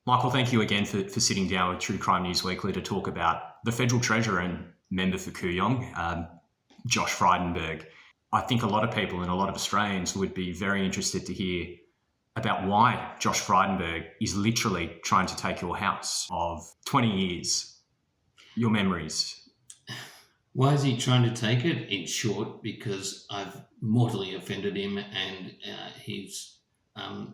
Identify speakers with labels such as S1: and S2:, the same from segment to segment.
S1: Michael, thank you again for sitting down with True Crime News Weekly to talk about the Federal Treasurer and member for Kooyong, Josh Frydenberg. I think a lot of people and a lot of Australians would be very interested to hear about why Josh Frydenberg is literally trying to take your house of 20 years, your memories.
S2: Why is he trying to take it? In short, because I've mortally offended him, and he's, I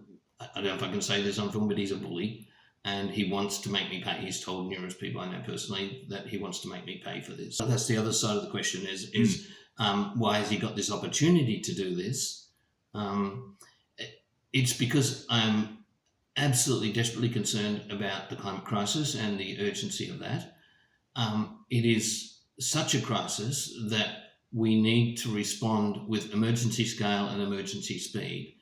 S2: don't know if I can say this on film, but he's a bully, and he wants to make me pay. He's told numerous people I know personally that he wants to make me pay for this. So that's the other side of the question is why has he got this opportunity to do this? It's because I'm absolutely desperately concerned about the climate crisis and the urgency of that. It is such a crisis that we need to respond with emergency scale and emergency speed.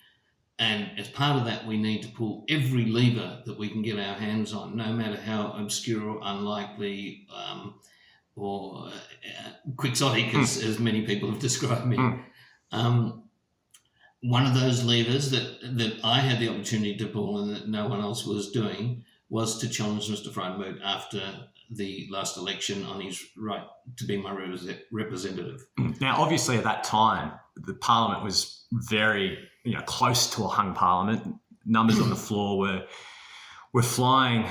S2: And as part of that, we need to pull every lever that we can get our hands on, no matter how obscure or unlikely or quixotic, as many people have described me. One of those levers that I had the opportunity to pull and that no one else was doing was to challenge Mr. Frydenberg after the last election on his right to be my representative.
S1: Now, obviously, at that time, the Parliament was very, close to a hung Parliament. Numbers on the floor were flying,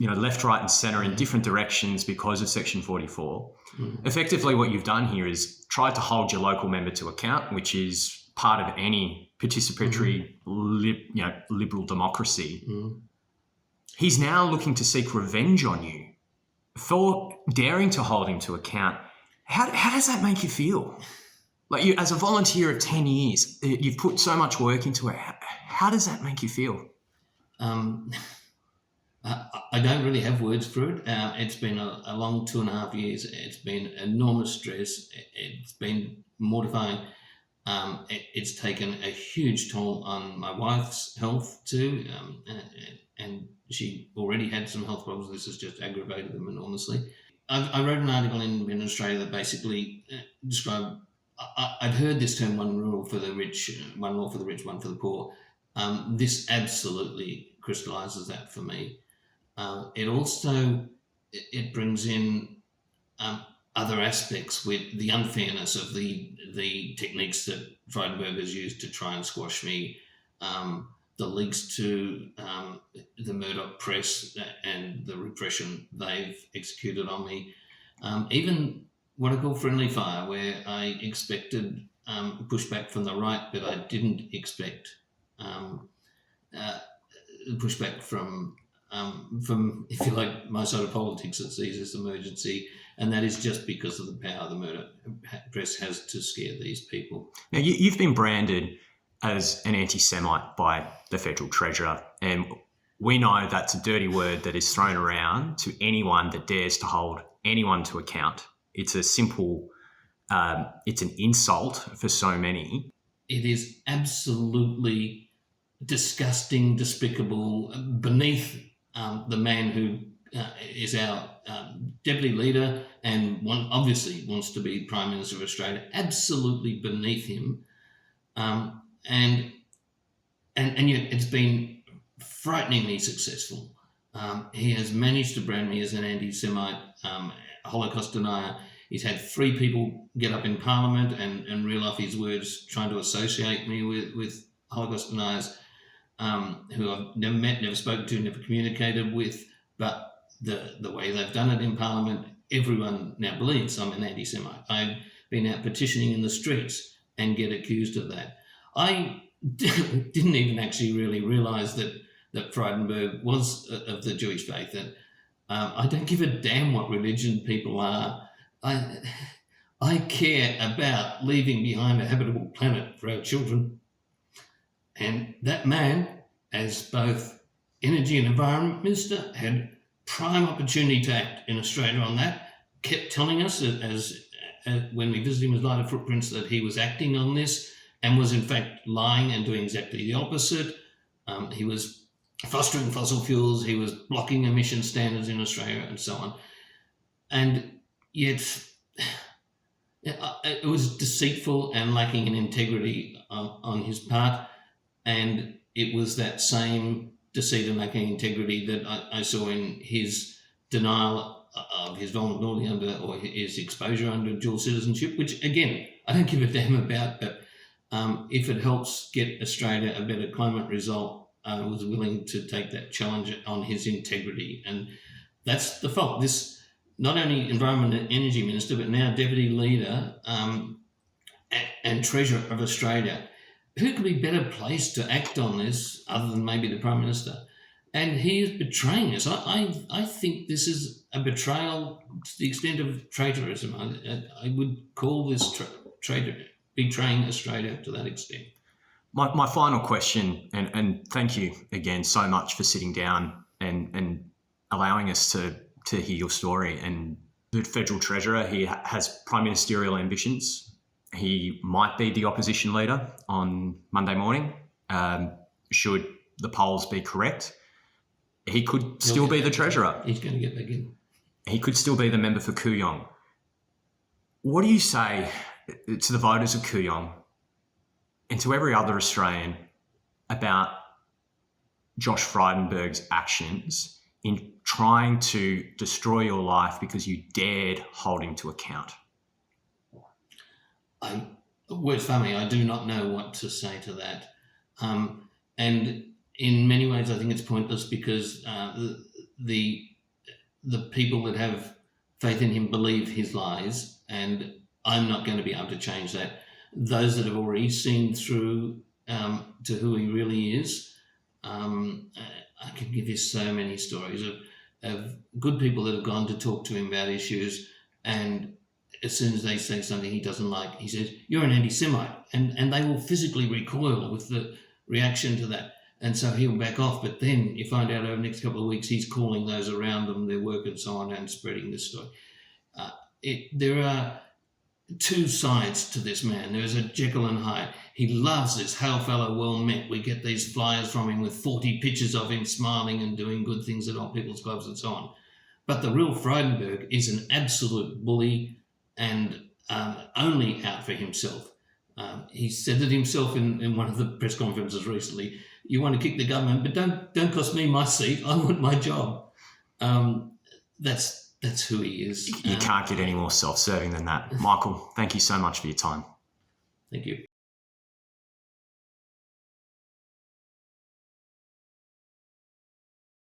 S1: left, right, and centre in different directions because of Section 44. Effectively, what you've done here is tried to hold your local member to account, which is part of any participatory, liberal democracy. He's now looking to seek revenge on you for daring to hold him to account. How does that make you feel? Like, you, as a volunteer of 10 years, you've put so much work into it. How does that make you feel?
S2: I don't really have words for it. It's been a long 2.5 years. It's been enormous stress. It's been mortifying. It's taken a huge toll on my wife's health too, and she already had some health problems. This has just aggravated them enormously. I wrote an article in Australia that basically described, I'd heard this term, one rule for the rich, one law for the rich, one for the poor. This absolutely crystallises that for me. It also, it brings in other aspects with the unfairness of the techniques that Frydenberg has used to try and squash me, the links to the Murdoch press and the repression they've executed on me, even what I call friendly fire, where I expected pushback from the right, but I didn't expect pushback from, if you like, my side of politics that sees this emergency, and that is just because of the power the Murdoch press has to scare these people.
S1: Now, you've been branded as an anti-Semite by the Federal Treasurer, and we know that's a dirty word that is thrown around to anyone that dares to hold anyone to account. It's a simple, it's an insult for so many.
S2: It is absolutely disgusting, despicable, beneath the man who is our deputy leader and obviously wants to be Prime Minister of Australia, absolutely beneath him. And yet it's been frighteningly successful. He has managed to brand me as an anti-Semite, Holocaust denier. He's had 3 people get up in Parliament and reel off his words, trying to associate me with Holocaust deniers who I've never met, never spoken to, never communicated with. But the way they've done it in Parliament, everyone now believes I'm an anti-Semite. I've been out petitioning in the streets and get accused of that. I didn't even actually really realise that Frydenberg was of the Jewish faith. That I don't give a damn what religion people are. I care about leaving behind a habitable planet for our children. And that man, as both Energy and Environment Minister, had prime opportunity to act in Australia on that, kept telling us as when we visited him with Lighter Footprints that he was acting on this and was in fact lying and doing exactly the opposite. He was fostering fossil fuels, he was blocking emission standards in Australia and so on. And yet it was deceitful and lacking in integrity on his part. And it was that same deceit and lacking integrity that I saw in his denial of his vulnerability under, or his exposure under dual citizenship, which again, I don't give a damn about, but if it helps get Australia a better climate result, I was willing to take that challenge on his integrity. And that's the fault. This, not only Environment and Energy Minister, but now Deputy Leader and Treasurer of Australia, who could be better placed to act on this other than maybe the Prime Minister? And he is betraying us. I think this is a betrayal to the extent of traitorism. I would call this traitor, betraying Australia to that extent.
S1: My final question, and thank you again so much for sitting down and allowing us to hear your story. And the Federal Treasurer, he has prime ministerial ambitions. He might be the opposition leader on Monday morning, should the polls be correct. He could still be the Treasurer.
S2: He's going to get back in.
S1: He could still be the member for Kooyong. What do you say to the voters of Kooyong and to every other Australian about Josh Frydenberg's actions in trying to destroy your life because you dared hold him to account?
S2: Words for me, I do not know what to say to that. And in many ways, I think it's pointless because the people that have faith in him believe his lies, and I'm not going to be able to change that. Those that have already seen through to who he really is, I can give you so many stories of good people that have gone to talk to him about issues, and as soon as they say something he doesn't like, he says, "You're an anti-Semite," and they will physically recoil with the reaction to that. And so he'll back off. But then you find out over the next couple of weeks, he's calling those around them, their work and so on, and spreading this story. There are two sides to this man. There is a Jekyll and Hyde. He loves this hail fellow well met. We get these flyers from him with 40 pictures of him smiling and doing good things at old people's clubs and so on. But the real Frydenberg is an absolute bully and only out for himself. He said it himself in one of the press conferences recently. You want to kick the government, but don't cost me my seat. I want my job. That's who he is.
S1: You can't get any more self-serving than that. Michael, thank you so much for your time.
S2: Thank you.